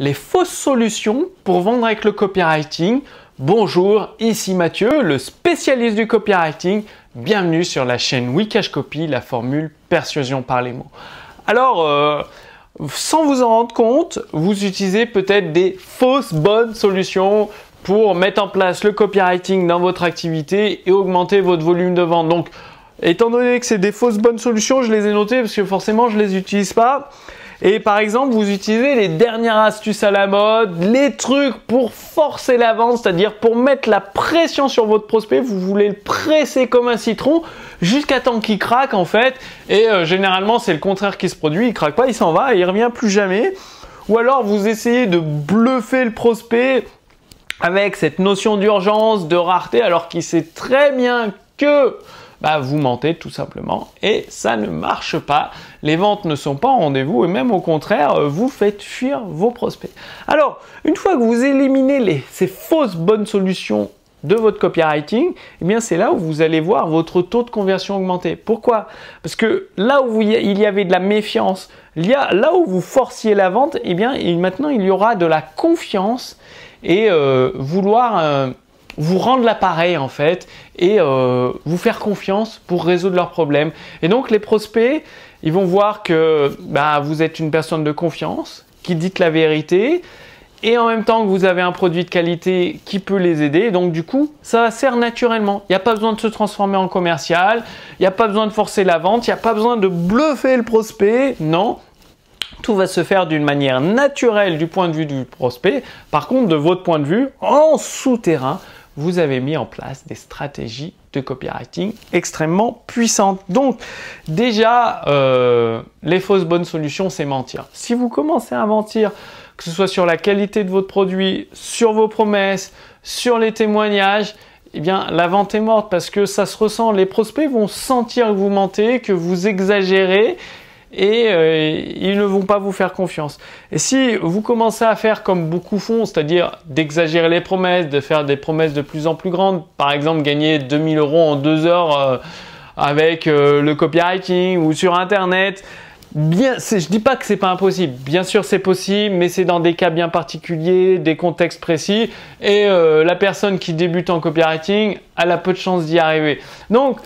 les fausses solutions pour vendre avec le copywriting. Bonjour, ici Mathieu, le spécialiste du copywriting. Bienvenue sur la chaîne Wikash Copy, la formule persuasion par les mots. Alors, sans vous en rendre compte, vous utilisez peut-être des fausses bonnes solutions pour mettre en place le copywriting dans votre activité et augmenter votre volume de vente. Donc, étant donné que c'est des fausses bonnes solutions, je les ai notées parce que forcément, je ne les utilise pas. Et par exemple, vous utilisez les dernières astuces à la mode, les trucs pour forcer la vente, c'est-à-dire pour mettre la pression sur votre prospect. Vous voulez le presser comme un citron jusqu'à temps qu'il craque en fait. Et généralement, c'est le contraire qui se produit. Il craque pas, il s'en va et il revient plus jamais. Ou alors, vous essayez de bluffer le prospect avec cette notion d'urgence, de rareté, alors qu'il sait très bien que vous mentez tout simplement et ça ne marche pas. Les ventes ne sont pas en rendez-vous et même au contraire, vous faites fuir vos prospects. Alors, une fois que vous éliminez ces fausses bonnes solutions de votre copywriting, eh bien c'est là où vous allez voir votre taux de conversion augmenter. Pourquoi? Parce que là où il y avait de la méfiance, là où vous forciez la vente, eh bien maintenant il y aura de la confiance et vouloir vous rendre l'appareil en fait et vous faire confiance pour résoudre leurs problèmes. Et donc les prospects, ils vont voir que vous êtes une personne de confiance, qui dit la vérité et en même temps que vous avez un produit de qualité qui peut les aider. Donc du coup, ça va se faire naturellement. Il n'y a pas besoin de se transformer en commercial, il n'y a pas besoin de forcer la vente, il n'y a pas besoin de bluffer le prospect, non. Tout va se faire d'une manière naturelle du point de vue du prospect. Par contre, de votre point de vue, en souterrain, vous avez mis en place des stratégies de copywriting extrêmement puissantes. Donc, déjà, les fausses bonnes solutions, c'est mentir. Si vous commencez à mentir, que ce soit sur la qualité de votre produit, sur vos promesses, sur les témoignages, eh bien, la vente est morte parce que ça se ressent. Les prospects vont sentir que vous mentez, que vous exagérez et ils ne vont pas vous faire confiance. Et si vous commencez à faire comme beaucoup font, c'est-à-dire d'exagérer les promesses, de faire des promesses de plus en plus grandes, par exemple gagner 2000 € en 2 heures avec le copywriting ou sur Internet, je dis pas que c'est pas impossible. Bien sûr, c'est possible, mais c'est dans des cas bien particuliers, des contextes précis. Et la personne qui débute en copywriting, elle a peu de chances d'y arriver. Donc,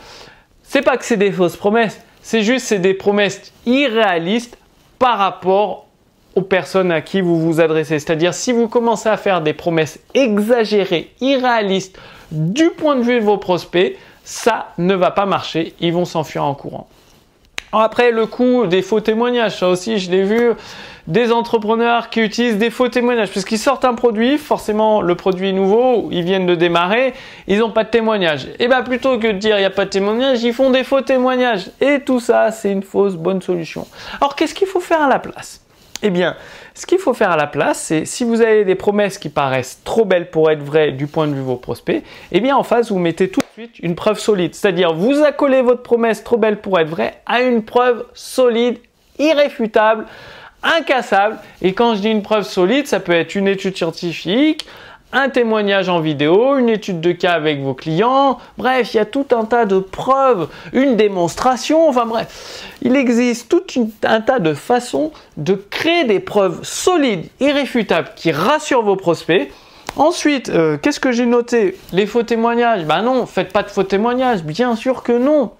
c'est pas que c'est des fausses promesses. C'est des promesses irréalistes par rapport aux personnes à qui vous vous adressez. C'est-à-dire, si vous commencez à faire des promesses exagérées, irréalistes du point de vue de vos prospects, ça ne va pas marcher. Ils vont s'enfuir en courant. Après, le coup des faux témoignages, ça aussi, je l'ai vu, des entrepreneurs qui utilisent des faux témoignages puisqu'ils sortent un produit, forcément le produit est nouveau, ils viennent de démarrer, ils n'ont pas de témoignage. Et bien plutôt que de dire il n'y a pas de témoignage, ils font des faux témoignages. Et tout ça, c'est une fausse bonne solution. Alors, qu'est-ce qu'il faut faire à la place? Eh bien, ce qu'il faut faire à la place, c'est si vous avez des promesses qui paraissent trop belles pour être vraies du point de vue de vos prospects, eh bien en face, vous mettez tout de suite une preuve solide. C'est-à-dire, vous accolez votre promesse trop belle pour être vraie à une preuve solide, irréfutable, incassable. Et quand je dis une preuve solide, ça peut être une étude scientifique, un témoignage en vidéo, une étude de cas avec vos clients, bref, il y a tout un tas de preuves, une démonstration, enfin bref, il existe tout un tas de façons de créer des preuves solides, irréfutables, qui rassurent vos prospects. Ensuite, qu'est-ce que j'ai noté? Les faux témoignages, non, faites pas de faux témoignages, bien sûr que non.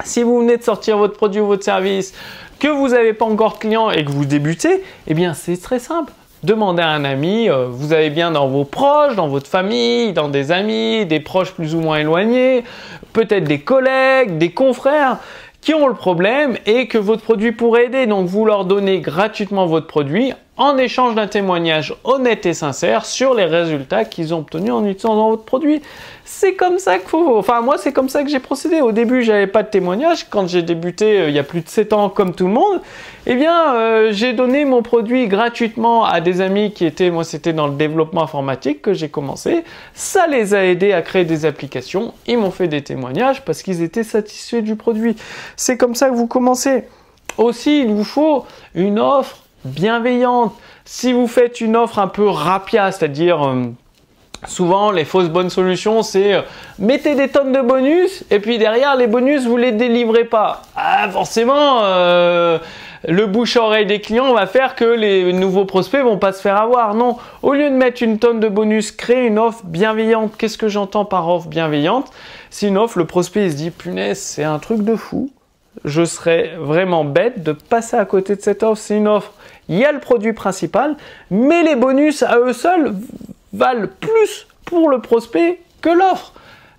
Si vous venez de sortir votre produit ou votre service, que vous n'avez pas encore de clients et que vous débutez, eh bien c'est très simple. Demandez à un ami, vous avez bien dans vos proches, dans votre famille, dans des amis, des proches plus ou moins éloignés, peut-être des collègues, des confrères qui ont le problème et que votre produit pourrait aider. Donc, vous leur donnez gratuitement votre produit en échange d'un témoignage honnête et sincère sur les résultats qu'ils ont obtenus en utilisant votre produit. C'est comme ça qu'il faut... Enfin, moi, c'est comme ça que j'ai procédé. Au début, j'avais pas de témoignage. Quand j'ai débuté, il y a plus de 7 ans, comme tout le monde, eh bien, j'ai donné mon produit gratuitement à des amis qui étaient... Moi, c'était dans le développement informatique que j'ai commencé. Ça les a aidés à créer des applications. Ils m'ont fait des témoignages parce qu'ils étaient satisfaits du produit. C'est comme ça que vous commencez. Aussi, il vous faut une offre bienveillante. Si vous faites une offre un peu rapia, c'est-à-dire souvent les fausses bonnes solutions, c'est mettez des tonnes de bonus et puis derrière les bonus vous les délivrez pas. Ah, forcément le bouche-à-oreille des clients va faire que les nouveaux prospects vont pas se faire avoir. Non, au lieu de mettre une tonne de bonus, créez une offre bienveillante. Qu'est-ce que j'entends par offre bienveillante? C'est une offre, le prospect il se dit, punaise, c'est un truc de fou. Je serais vraiment bête de passer à côté de cette offre. C'est une offre, il y a le produit principal, mais les bonus à eux seuls valent plus pour le prospect que l'offre.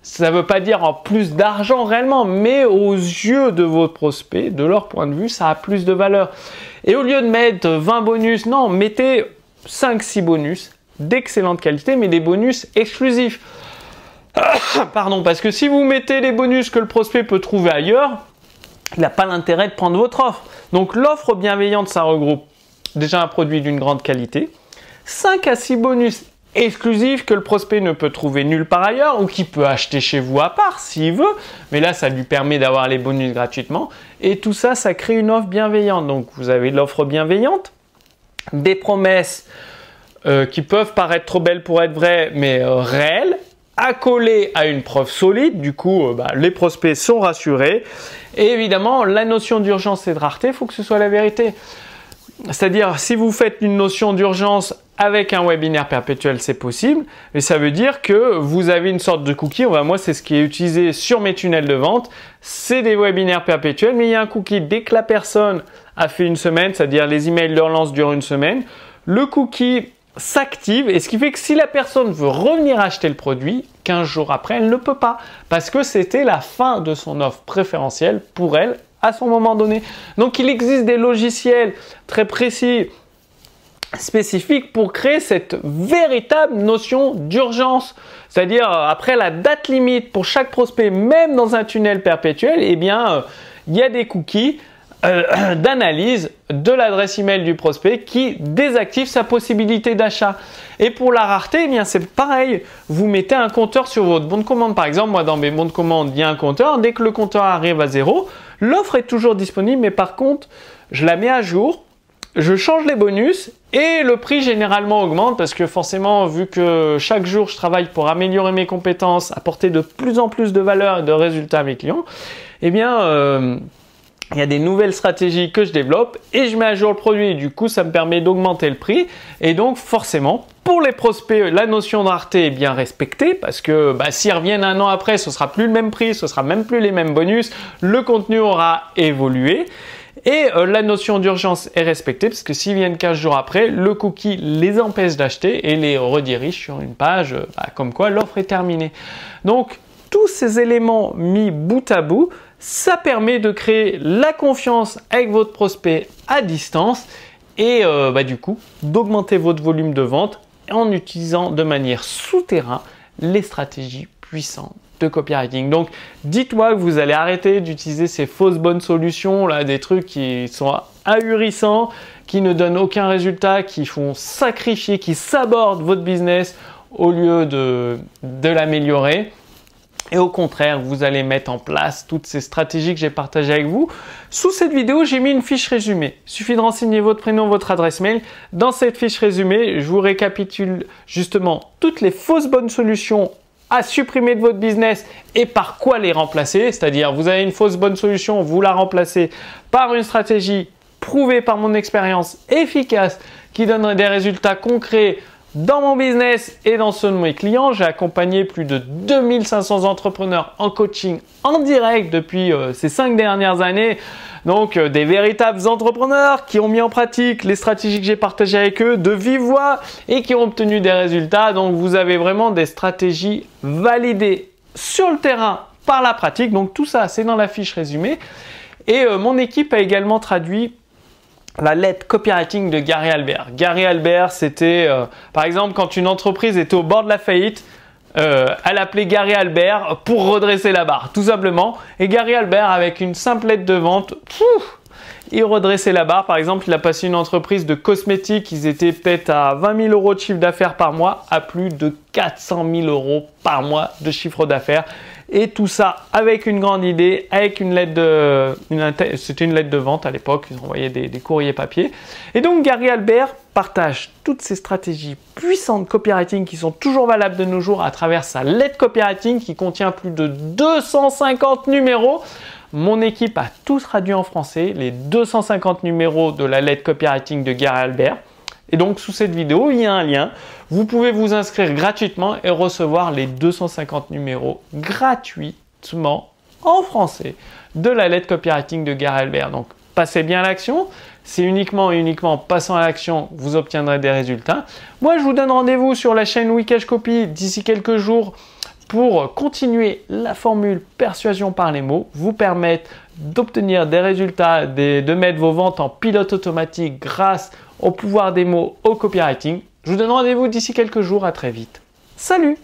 Ça ne veut pas dire en plus d'argent réellement, mais aux yeux de votre prospect, de leur point de vue, ça a plus de valeur. Et au lieu de mettre 20 bonus, non, mettez 5-6 bonus d'excellente qualité, mais des bonus exclusifs. Pardon, parce que si vous mettez les bonus que le prospect peut trouver ailleurs, il n'a pas l'intérêt de prendre votre offre. Donc l'offre bienveillante, ça regroupe déjà un produit d'une grande qualité, 5 à 6 bonus exclusifs que le prospect ne peut trouver nulle part ailleurs ou qu'il peut acheter chez vous à part s'il veut, mais là ça lui permet d'avoir les bonus gratuitement et tout ça, ça crée une offre bienveillante. Donc vous avez l'offre bienveillante, des promesses qui peuvent paraître trop belles pour être vraies mais réelles, accolées à une preuve solide, du coup les prospects sont rassurés et évidemment la notion d'urgence et de rareté, il faut que ce soit la vérité. C'est-à-dire, si vous faites une notion d'urgence avec un webinaire perpétuel, c'est possible, mais ça veut dire que vous avez une sorte de cookie. Moi, c'est ce qui est utilisé sur mes tunnels de vente. C'est des webinaires perpétuels, mais il y a un cookie. Dès que la personne a fait une semaine, c'est-à-dire les emails de relance durent une semaine, le cookie s'active et ce qui fait que si la personne veut revenir acheter le produit, 15 jours après, elle ne peut pas parce que c'était la fin de son offre préférentielle pour elle à son moment donné. Donc, il existe des logiciels très précis, spécifiques pour créer cette véritable notion d'urgence. C'est-à-dire, après la date limite pour chaque prospect, même dans un tunnel perpétuel, eh bien, il y a des cookies d'analyse de l'adresse email du prospect qui désactive sa possibilité d'achat. Et pour la rareté, eh bien c'est pareil. Vous mettez un compteur sur votre bon de commande. Par exemple, moi dans mes bons de commande, il y a un compteur. Dès que le compteur arrive à 0, l'offre est toujours disponible, mais par contre, je la mets à jour, je change les bonus et le prix généralement augmente parce que forcément, vu que chaque jour je travaille pour améliorer mes compétences, apporter de plus en plus de valeur et de résultats à mes clients, eh bien il y a des nouvelles stratégies que je développe et je mets à jour le produit. Du coup, ça me permet d'augmenter le prix. Et donc, forcément, pour les prospects, la notion de rareté est bien respectée parce que s'ils reviennent un an après, ce sera plus le même prix, ce sera même plus les mêmes bonus. Le contenu aura évolué. Et la notion d'urgence est respectée parce que s'ils viennent 15 jours après, le cookie les empêche d'acheter et les redirige sur une page comme quoi l'offre est terminée. Donc, tous ces éléments mis bout à bout, ça permet de créer la confiance avec votre prospect à distance et du coup d'augmenter votre volume de vente en utilisant de manière souterraine les stratégies puissantes de copywriting. Donc dites-moi que vous allez arrêter d'utiliser ces fausses bonnes solutions, là, des trucs qui sont ahurissants, qui ne donnent aucun résultat, qui font sacrifier, qui sabordent votre business au lieu de l'améliorer. Et au contraire, vous allez mettre en place toutes ces stratégies que j'ai partagées avec vous. Sous cette vidéo, j'ai mis une fiche résumée. Il suffit de renseigner votre prénom, votre adresse mail. Dans cette fiche résumée, je vous récapitule justement toutes les fausses bonnes solutions à supprimer de votre business et par quoi les remplacer. C'est-à-dire, vous avez une fausse bonne solution, vous la remplacez par une stratégie prouvée par mon expérience efficace qui donnerait des résultats concrets dans mon business et dans ceux de mes clients. J'ai accompagné plus de 2500 entrepreneurs en coaching en direct depuis ces 5 dernières années. Donc des véritables entrepreneurs qui ont mis en pratique les stratégies que j'ai partagées avec eux de vive voix et qui ont obtenu des résultats. Donc vous avez vraiment des stratégies validées sur le terrain par la pratique. Donc tout ça, c'est dans la fiche résumée. Et mon équipe a également traduit la lettre copywriting de Gary Albert. Gary Albert, c'était par exemple quand une entreprise était au bord de la faillite, elle appelait Gary Albert pour redresser la barre, tout simplement. Et Gary Albert, avec une simple lettre de vente, il redressait la barre. Par exemple, il a passé une entreprise de cosmétiques, ils étaient peut-être à 20 000 € de chiffre d'affaires par mois, à plus de 400 000 € par mois de chiffre d'affaires. Et tout ça avec une grande idée, avec une lettre c'était une lettre de vente à l'époque, ils envoyaient des courriers papier. Et donc Gary Albert partage toutes ces stratégies puissantes de copywriting qui sont toujours valables de nos jours à travers sa lettre copywriting qui contient plus de 250 numéros. Mon équipe a tout traduit en français, les 250 numéros de la lettre copywriting de Gary Albert. Et donc, sous cette vidéo, il y a un lien. Vous pouvez vous inscrire gratuitement et recevoir les 250 numéros gratuitement en français de la lettre copywriting de Gary Albert. Donc, passez bien à l'action. C'est uniquement et uniquement en passant à l'action que vous obtiendrez des résultats. Moi, je vous donne rendez-vous sur la chaîne Wikash Copy d'ici quelques jours pour continuer la formule persuasion par les mots, vous permettre d'obtenir des résultats, de mettre vos ventes en pilote automatique grâce au pouvoir des mots, au copywriting. Je vous donne rendez-vous d'ici quelques jours. À très vite. Salut!